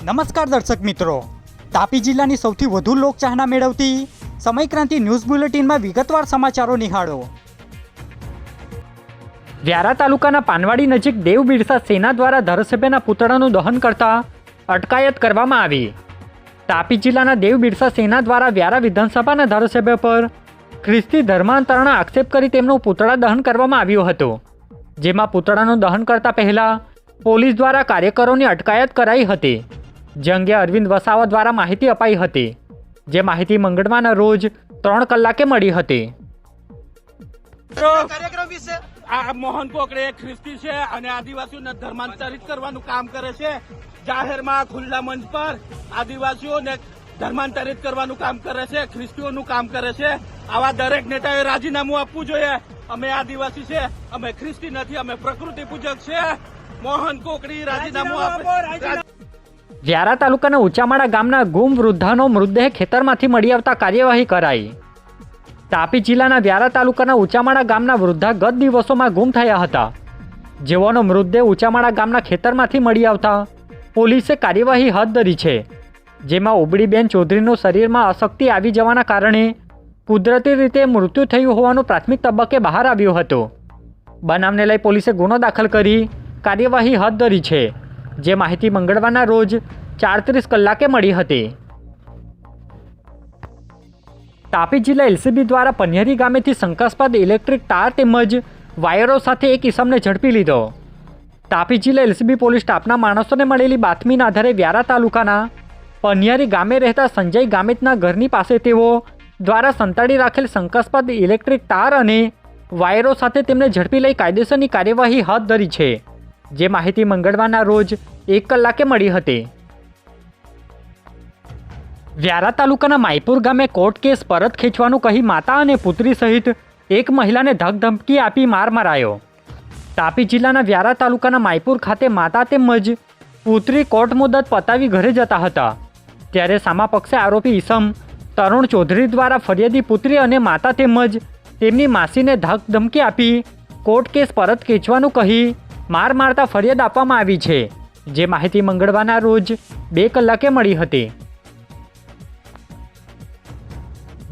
નમસ્કાર દર્શક મિત્રો, તાપી જિલ્લાની સૌથી વધુ લોકચાહના મેળવતી સમયક્રાંતિ ન્યૂઝ બુલેટિનમાં વિગતવાર સમાચારો નિહાળો। વ્યારા તાલુકાના પાનવાડી નજીક દેવ બિરસા સેના દ્વારા ધારાસભ્યના પુતળાનું દહન કરતા અટકાયત કરવામાં આવી। તાપી જિલ્લાના દેવ બિરસા સેના દ્વારા વ્યારા વિધાનસભાના ધારાસભ્ય પર ખ્રિસ્તી ધર્માંતરણનો આક્ષેપ કરી તેમનું પુતળા દહન કરવામાં આવ્યું હતું, જેમાં પુતળાનું દહન કરતા પહેલા પોલીસ દ્વારા કાર્યકરોની અટકાયત કરાઈ હતી। જે અંગે અરવિંદ વસાવા દ્વારા માહિતી અપાઈ હતી, જે માહિતી મંગળવારના રોજ 3 કલાકે મળી હતી। મોહન કોકડે ખ્રિસ્તી છે અને આદિવાસીઓને ધર્માંતરિત કરવાનું કામ કરે છે। જાહેરમાં ખુલ્લા મંચ પર આદિવાસીઓને ધર્માંતરિત કરવાનું કામ કરે છે, ખ્રિસ્તીઓનું કામ કરે છે। આવા દરેક નેતાએ રાજીનામું આપવું જોઈએ। અમે આદિવાસી છે, અમે ખ્રિસ્તી નથી, અમે પ્રકૃતિ પૂજક છે। મોહન કોકડી રાજીનામું આપે। વ્યારા તાલુકાના ઊંચામાળા ગામના ગુમ વૃદ્ધાનો મૃતદેહ ખેતરમાંથી મળી આવતા કાર્યવાહી કરાઈ। તાપી જિલ્લાના વ્યારા તાલુકાના ઊંચામાળા ગામના વૃદ્ધા ગત દિવસોમાં ગુમ થયા હતા, જેઓનો મૃતદેહ ઊંચામાળા ગામના ખેતરમાંથી મળી આવતા પોલીસે કાર્યવાહી હાથ ધરી છે, જેમાં ઉબડીબેન ચૌધરીનું શરીરમાં અશક્તિ આવી જવાના કારણે કુદરતી રીતે મૃત્યુ થયું હોવાનું પ્રાથમિક તબક્કે બહાર આવ્યું હતું। બનાવને લઈ પોલીસે ગુનો દાખલ કરી કાર્યવાહી હાથ ધરી છે, જે માહિતી મંગળવારના રોજ 4:30 કલાકે મળી હતી। તાપી જિલ્લા એલસીબી દ્વારા પન્યારી ગામેથી શંકાસ્પદ ઇલેક્ટ્રિક તાર તેમજ વાયરો સાથે એક ઇસમને ઝડપી લીધો। તાપી જિલ્લા એલસીબી પોલીસ સ્ટાફના માણસોને મળેલી બાતમીના આધારે વ્યારા તાલુકાના પન્યારી ગામે રહેતા સંજય ગામિતના ઘરની પાસે તેઓ દ્વારા સંતાડી રાખેલ શંકાસ્પદ ઇલેક્ટ્રિક તાર અને વાયરો સાથે તેમને ઝડપી લઈ કાયદેસરની કાર્યવાહી હાથ ધરી છે, જે માહિતી મંગળવારના રોજ 1 કલાકે મળી હતી। વ્યારા તાલુકાના માયપુર ગામે કોર્ટ કેસ પરત ખેંચવાનું કહી માતા અને પુત્રી સહિત એક મહિલાને ધમકી આપી માર મરાયો। તાપી જિલ્લાના વ્યારા તાલુકાના માયપુર ખાતે માતા તેમજ પુત્રી કોર્ટ મુદત પતાવી ઘરે જતા હતા, ત્યારે સામા પક્ષે આરોપી ઈસમ તરુણ ચૌધરી દ્વારા ફરિયાદી પુત્રી અને માતા તેમજ તેમની માસીને ધમકી આપી કોર્ટ કેસ પરત ખેંચવાનું કહી માર મારતા ફરિયાદ આપવામાં આવી છે, જે માહિતી મંગળવારના રોજ 2 કલાકે મળી હતી।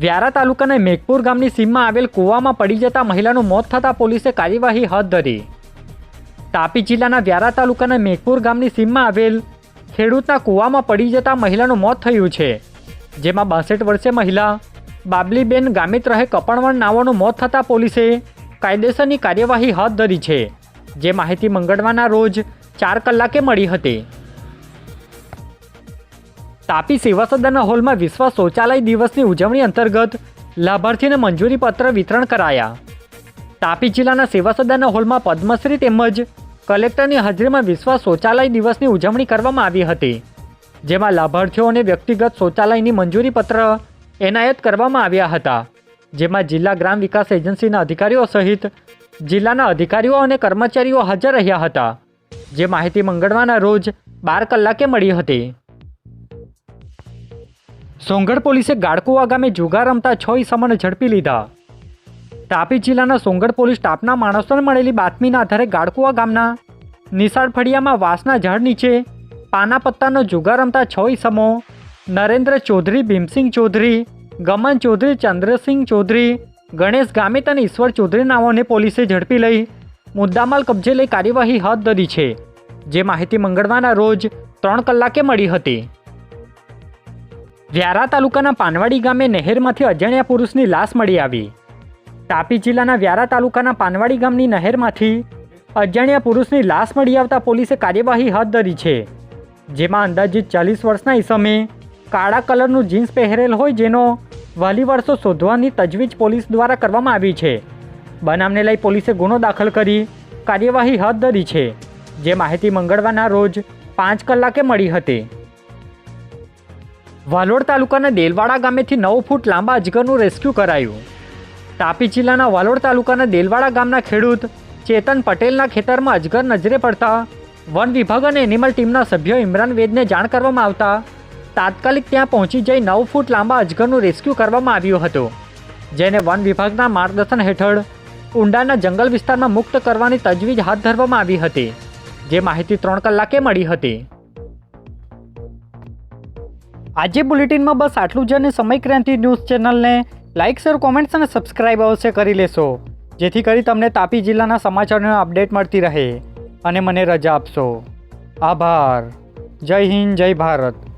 વ્યારા તાલુકાના મેઘપુર ગામની સીમમાં આવેલ કૂવામાં પડી જતા મહિલાનું મોત થતાં પોલીસે કાર્યવાહી હાથ ધરી। તાપી જિલ્લાના વ્યારા તાલુકાના મેઘપુર ગામની સીમમાં આવેલ ખેડૂતના કૂવામાં પડી જતા મહિલાનું મોત થયું છે, જેમાં 62 વર્ષીય મહિલા બાબલીબેન ગામિત રહે કપણવણ નાઓનું મોત થતાં પોલીસે કાયદેસરની કાર્યવાહી હાથ ધરી છે, જે માહિતી મંગળવારના રોજ 4 કલાકે મળી હતી। તાપી સેવા સદનના હોલમાં વિશ્વ શૌચાલય દિવસની ઉજવણી અંતર્ગત લાભાર્થીને મંજૂરી પત્ર વિતરણ કરાયા। તાપી જિલ્લાના સેવા સદનના હોલમાં પદ્મશ્રી તેમજ કલેક્ટરની હાજરીમાં વિશ્વ શૌચાલય દિવસની ઉજવણી કરવામાં આવી હતી, જેમાં લાભાર્થીઓને વ્યક્તિગત શૌચાલયની મંજૂરી પત્ર એનાયત કરવામાં આવ્યા હતા, જેમાં જિલ્લા ગ્રામ વિકાસ એજન્સીના અધિકારીઓ સહિત જિલ્લાના અધિકારીઓ અને કર્મચારીઓ હાજર રહ્યા હતા, જે માહિતી મંગળવારના રોજ 12 કલાકે મળી હતી। સોંગઢ પોલીસે ગાળકુવા ગામે જુગાર રમતા 6 ઈસમોને ઝડપી લીધા। તાપી જિલ્લાના સોંગઢ પોલીસ સ્ટાફના માણસોને મળેલી બાતમીના આધારે ગાળકુવા ગામના નિશાળ ફળિયામાં વાંસના ઝાડ નીચે પાના પત્તાનો જુગાર રમતા 6 ઈસમો નરેન્દ્ર ચૌધરી, ભીમસિંહ ચૌધરી, ગમન ચૌધરી, ચંદ્રસિંહ ચૌધરી, ગણેશ ગામિત અને ઈશ્વર ચૌધરી નાઓને પોલીસે ઝડપી લઈ મુદ્દામાલ કબજે લઈ કાર્યવાહી હાથ ધરી છે, જે માહિતી મંગળવારના રોજ 3 કલાકે મળી હતી। વ્યારા તાલુકાના પાનવાડી ગામે નહેરમાંથી અજાણ્યા પુરુષની લાશ મળી આવી। તાપી જિલ્લાના વ્યારા તાલુકાના પાનવાડી ગામની નહેરમાંથી અજાણ્યા પુરુષની લાશ મળી આવતા પોલીસે કાર્યવાહી હાથ ધરી છે, જેમાં અંદાજિત 40 વર્ષના ઈસમે કાળા કલરનું જીન્સ પહેરેલ હોય, જેનો વહેલી વર્ષો શોધવાની તજવીજ પોલીસ દ્વારા કરવામાં આવી છે। બનાવને લઈ પોલીસે ગુનો દાખલ કરી કાર્યવાહી હાથ ધરી છે, જે માહિતી મંગળવારના રોજ 5 કલાકે મળી હતી। વાલોડ તાલુકાના દેલવાડા ગામેથી 9 ફૂટ લાંબા અજગરનું રેસ્ક્યુ કરાયું। તાપી જિલ્લાના વાલોડ તાલુકાના દેલવાડા ગામના ખેડૂત ચેતન પટેલના ખેતરમાં અજગર નજરે પડતા વન વિભાગ અને એનિમલ ટીમના સભ્યો ઇમરાન વેદને જાણ કરવામાં આવતા તાત્કાલિક ત્યાં પહોંચી જઈ 9 ફૂટ લાંબા અજગરનું રેસ્ક્યુ કરવામાં આવ્યું હતું, જેને વન વિભાગના માર્ગદર્શન હેઠળ ઊંડાના જંગલ વિસ્તારમાં મુક્ત કરવાની તજવીજ હાથ ધરવામાં આવી હતી, જે માહિતી 3 કલાકે મળી હતી। આજે બુલેટિનમાં બસ આટલું જ અને સમય ક્રાંતિ ન્યૂઝ ચેનલને લાઇક શેર કોમેન્ટ્સ અને સબસ્ક્રાઇબ અવશ્ય કરી લેશો, જેથી કરી તમને તાપી જિલ્લાના સમાચારોની અપડેટ મળતી રહે અને મને રજા આપશો. આભાર. જય હિન્દ, જય ભારત.